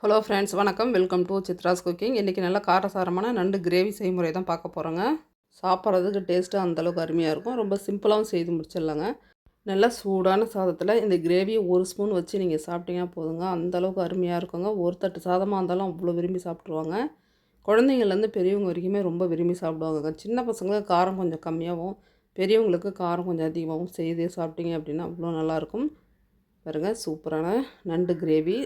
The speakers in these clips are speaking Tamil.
ஹலோ ஃப்ரெண்ட்ஸ், வணக்கம். Welcome to Chitra's cooking. இன்றைக்கி நல்லா காரசாரமான நண்டு கிரேவி செய்முறை தான் பார்க்க போகிறோங்க. சாப்பிட்றதுக்கு டேஸ்ட்டு அந்தளவுக்கு அருமையாக இருக்கும். ரொம்ப சிம்பிளாகவும் செய்து முடிச்சிடலாங்க. நல்லா சூடான சாதத்தில் இந்த கிரேவியை ஒரு ஸ்பூன் வச்சு நீங்கள் சாப்பிட்டீங்கன்னா போதுங்க. அந்தளவுக்கு அருமையாக இருக்குங்க. ஒரு தட்டு சாதமாக இருந்தாலும் அவ்வளோ விரும்பி சாப்பிட்ருவாங்க. குழந்தைங்கள்லேருந்து பெரியவங்க வரைக்குமே ரொம்ப விரும்பி சாப்பிடுவாங்க. சின்ன பசங்களுக்கு காரம் கொஞ்சம் கம்மியாகவும், பெரியவங்களுக்கு காரம் கொஞ்சம் அதிகமாகவும் செய்து சாப்பிட்டீங்க அப்படின்னா அவ்வளோ நல்லாயிருக்கும். பாருங்கள், சூப்பரான நண்டு கிரேவி.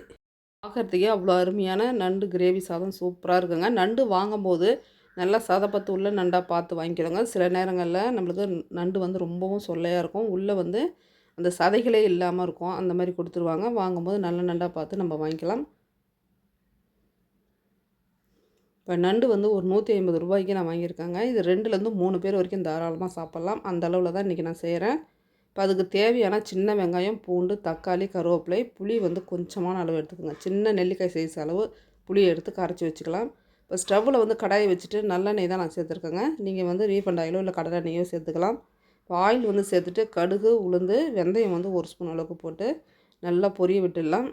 பார்க்குறதுக்கே அவ்வளோ அருமையான நண்டு கிரேவி சாதம் சூப்பராக இருக்குங்க. நண்டு வாங்கும்போது நல்லா சதைப்பத்து உள்ள நண்டாக பார்த்து வாங்கிக்கிறோங்க. சில நேரங்களில் நம்மளுக்கு நண்டு வந்து ரொம்பவும் சொல்லையாக இருக்கும். உள்ளே வந்து அந்த சதைகளே இல்லாமல் இருக்கும். அந்த மாதிரி கொடுத்துருவாங்க. வாங்கும்போது நல்ல நண்டாக பார்த்து நம்ம வாங்கிக்கலாம். இப்போ நண்டு வந்து ஒரு 150 ரூபாய்க்கு நான் வாங்கியிருக்கேங்க. இது 2லேருந்து 3 பேர் வரைக்கும் தாராளமாக சாப்பிட்லாம். அந்த அளவில் தான் இன்றைக்கி நான் செய்கிறேன். இப்போ அதுக்கு தேவையான சின்ன வெங்காயம், பூண்டு, தக்காளி, கருவேப்பிலை, புளி வந்து கொஞ்சமான அளவு எடுத்துக்கோங்க. சின்ன நெல்லிக்காய் சைஸ் அளவு புளியை எடுத்து கரைச்சி வச்சுக்கலாம். இப்போ ஸ்டவ்வில் வந்து கடாயை வச்சுட்டு நல்லெண்ணெய் தான் நான் சேர்த்துருக்கேங்க. நீங்கள் வந்து ரீஃபண்ட் ஆயிலோ இல்லை கடலை எண்ணெயோ சேர்த்துக்கலாம். இப்போ ஆயில் வந்து சேர்த்துட்டு கடுகு, உளுந்து, வெந்தயம் வந்து 1 ஸ்பூன் அளவுக்கு போட்டு நல்லா பொரிய விட்டுடலாம்.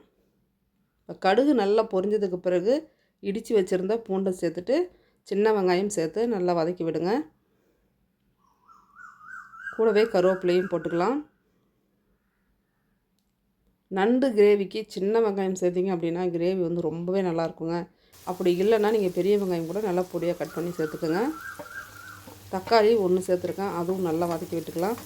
இப்போ கடுகு நல்லா பொரிஞ்சதுக்கு பிறகு இடித்து வச்சுருந்த பூண்டை சேர்த்துட்டு சின்ன வெங்காயம் சேர்த்து நல்லா வதக்கி விடுங்க. கூடவே கருவேப்பிலையும் போட்டுக்கலாம். நண்டு கிரேவிக்கு சின்ன வெங்காயம் சேர்த்திங்க அப்படின்னா கிரேவி வந்து ரொம்பவே நல்லாயிருக்குங்க. அப்படி இல்லைன்னா நீங்கள் பெரிய வெங்காயம் கூட நல்லா பொடியாக கட் பண்ணி சேர்த்துக்குங்க. தக்காளி 1 சேர்த்துருக்கேன், அதுவும் நல்லா வதக்கி விட்டுக்கலாம்.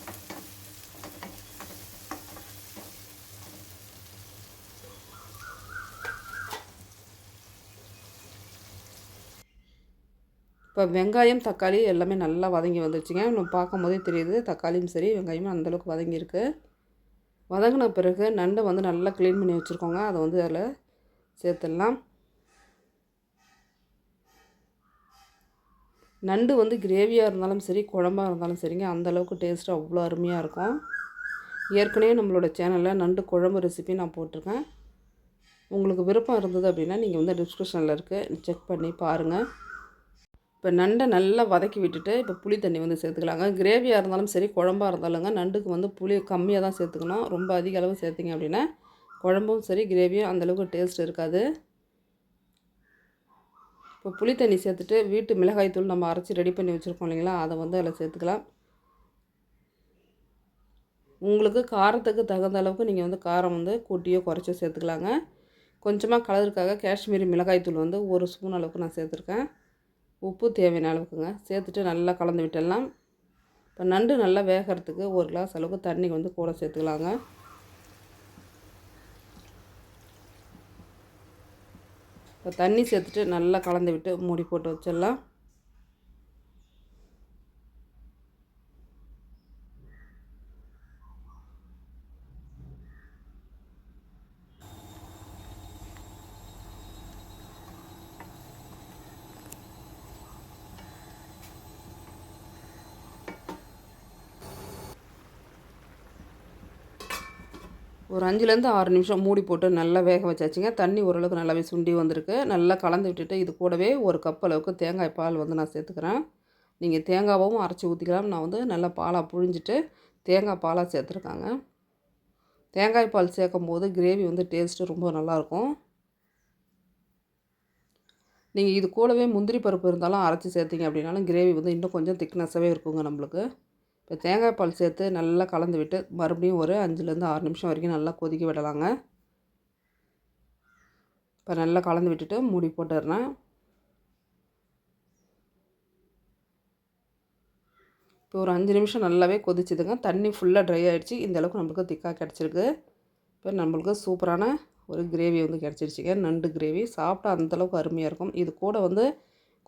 இப்போ வெங்காயம், தக்காளி எல்லாமே நல்லா வதங்கி வந்துருச்சுங்க. நம்ம பார்க்கும்போதே தெரியுது தக்காளியும் சரி வெங்காயமும் அந்தளவுக்கு வதங்கியிருக்கு. வதங்கின பிறகு நண்டை வந்து நல்லா க்ளீன் பண்ணி வச்சுருக்கோங்க. அதை வந்து அதில் சேர்த்துடலாம். நண்டு வந்து கிரேவியாக இருந்தாலும் சரி, குழம்பாக இருந்தாலும் சரிங்க, அந்தளவுக்கு டேஸ்ட்டு அவ்வளோ அருமையாக இருக்கும். ஏற்கனவே நம்மளோட சேனலில் நண்டு குழம்பு ரெசிபி நான் போட்டிருக்கேன். உங்களுக்கு விருப்பம் இருந்தது அப்படின்னா நீங்கள் வந்து டிஸ்கிரிப்ஷனில் இருக்குது, செக் பண்ணி பாருங்கள். இப்போ நண்டை நல்லா வதக்கி விட்டுட்டு இப்போ புளி தண்ணி வந்து சேர்த்துக்கலாங்க. கிரேவியாக இருந்தாலும் சரி, குழம்பாக இருந்தாலுங்க நண்டுக்கு வந்து புளி கம்மியாக தான் சேர்த்துக்கணும். ரொம்ப அதிக அளவு சேர்த்திங்க அப்படின்னா குழம்பும் சரி கிரேவியும் அந்தளவுக்கு டேஸ்ட் இருக்காது. இப்போ புளி தண்ணி சேர்த்துட்டு வீட்டு மிளகாய்த்தூள் நம்ம அரைச்சி ரெடி பண்ணி வச்சுருக்கோம் இல்லைங்களா, அதை வந்து அதில் சேர்த்துக்கலாம். உங்களுக்கு காரத்துக்கு தகுந்த அளவுக்கு நீங்கள் வந்து காரம் வந்து கூட்டியோ குறைச்சோ சேர்த்துக்கலாங்க. கொஞ்சமாக கலருக்காக காஷ்மீரி மிளகாய்த்தூள் வந்து 1 ஸ்பூன் அளவுக்கு நான் சேர்த்துருக்கேன். உப்பு தேவையான அளவுக்குங்க சேர்த்துட்டு நல்லா கலந்து விட்டுடலாம். இப்போ நண்டு நல்லா வேகிறதுக்கு 1 கிளாஸ் அளவுக்கு தண்ணி வந்து கூட சேர்த்துக்கலாங்க. இப்போ தண்ணி சேர்த்துட்டு நல்லா கலந்து விட்டு மூடி போட்டு வச்சிடலாம். ஒரு 5லேருந்து 6 நிமிஷம் மூடி போட்டு நல்லா வேக வச்சாச்சுங்க. தண்ணி ஓரளவுக்கு நல்லாவே சுண்டி வந்திருக்கு. நல்லா கலந்து விட்டுட்டு இது கூடவே 1 கப் அளவுக்கு தேங்காய் பால் வந்து நான் சேர்த்துக்கிறேன். நீங்கள் தேங்காவும் அரைச்சி ஊற்றிக்கலாம். நான் வந்து நல்லா பாலாக புழிஞ்சிட்டு தேங்காய் பாலாக சேர்த்துருக்காங்க. தேங்காய் பால் சேர்க்கும்போது கிரேவி வந்து டேஸ்ட்டு ரொம்ப நல்லாயிருக்கும். நீங்கள் இது கூடவே முந்திரி பருப்பு இருந்தாலும் அரைச்சி சேர்த்திங்க அப்படின்னாலும் கிரேவி வந்து இன்னும் கொஞ்சம் திக்னஸாகவே இருக்குங்க நம்மளுக்கு. இப்போ தேங்காய் பால் சேர்த்து நல்லா கலந்து விட்டு மறுபடியும் ஒரு 5லேருந்து 6 நிமிஷம் வரைக்கும் நல்லா கொதிக்க விடலாங்க. இப்போ நல்லா கலந்து விட்டுட்டு மூடி போட்டுடுறேன். இப்போ ஒரு 5 நிமிஷம் நல்லாவே கொதிச்சுதுங்க. தண்ணி ஃபுல்லாக ட்ரை ஆகிடுச்சு. இந்த அளவுக்கு நம்மளுக்கு திக்காக கிடச்சிருக்கு. இப்போ நம்மளுக்கு சூப்பரான ஒரு கிரேவி வந்து கிடச்சிருச்சுங்க. நண்டு கிரேவி சாப்பிட்டா அந்தளவுக்கு அருமையாக இருக்கும். இது கூட வந்து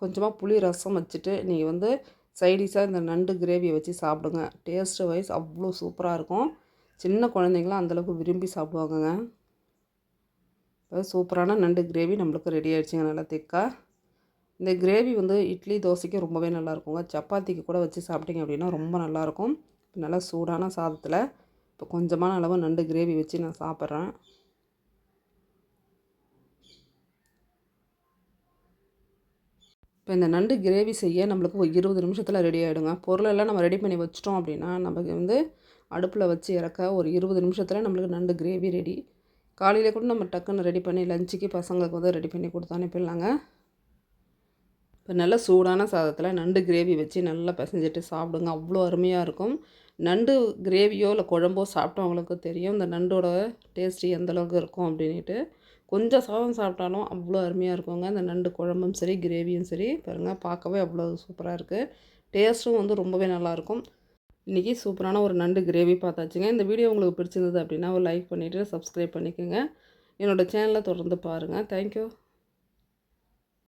கொஞ்சமாக புளி ரசம் வச்சுட்டு நீங்கள் வந்து சைடிஷாக இந்த நண்டு கிரேவியை வச்சு சாப்பிடுங்க. டேஸ்ட்டு வைஸ் அவ்வளோ சூப்பராக இருக்கும். சின்ன குழந்தைங்களாம் அந்தளவுக்கு விரும்பி சாப்பிடுவாங்கங்க. இப்போ சூப்பரான நண்டு கிரேவி நம்மளுக்கு ரெடி ஆகிடுச்சிங்க நல்லா திக்காக. இந்த கிரேவி வந்து இட்லி, தோசைக்கு ரொம்பவே நல்லாயிருக்குங்க. சப்பாத்திக்கு கூட வச்சு சாப்பிட்டிங்க அப்படின்னா ரொம்ப நல்லாயிருக்கும். நல்லா சூடான சாதத்தில் இப்போ கொஞ்சமான அளவு நண்டு கிரேவி வச்சு நான் சாப்பிட்றேன். இப்போ இந்த நண்டு கிரேவி செய்ய நம்மளுக்கு ஒரு 20 நிமிஷத்தில் ரெடி ஆகிடுங்க. பொருளெல்லாம் நம்ம ரெடி பண்ணி வச்சிட்டோம் அப்படின்னா நமக்கு வந்து அடுப்பில் வச்சு இறக்க ஒரு 20 நிமிஷத்தில் நம்மளுக்கு நண்டு கிரேவி ரெடி. காலையிலே கூட நம்ம டக்குன்னு ரெடி பண்ணி லஞ்சுக்கு பசங்களுக்கு வந்து ரெடி பண்ணி கொடுத்து அனுப்பிடலாங்க. இப்போ நல்லா சூடான சாதத்தில் நண்டு கிரேவி வச்சு நல்லா பிசைஞ்சிட்டு சாப்பிடுங்க. அவ்வளோ அருமையாக இருக்கும். நண்டு கிரேவியோ இல்லை குழம்போ சாப்பிட்டவங்களுக்கு தெரியும் இந்த நண்டோட டேஸ்ட்டு எந்தளவுக்கு இருக்கும் அப்படின்ட்டு. கொஞ்சம் சாதம் சாப்பிட்டாலும் அவ்வளோ அருமையாக இருக்குங்க. இந்த நண்டு குழம்பும் சரி கிரேவியும் சரி பாருங்கள், பார்க்கவே அவ்வளோ சூப்பராக இருக்குது. டேஸ்ட்டும் வந்து ரொம்பவே நல்லாயிருக்கும். இன்றைக்கி சூப்பரான ஒரு நண்டு கிரேவி பார்த்தாச்சுங்க. இந்த வீடியோ உங்களுக்கு பிடிச்சிருந்தது அப்படின்னா ஒரு லைக் பண்ணிவிட்டு சப்ஸ்கிரைப் பண்ணிக்கோங்க. என்னோடய சேனலை தொடர்ந்து பாருங்கள். தேங்க்யூ.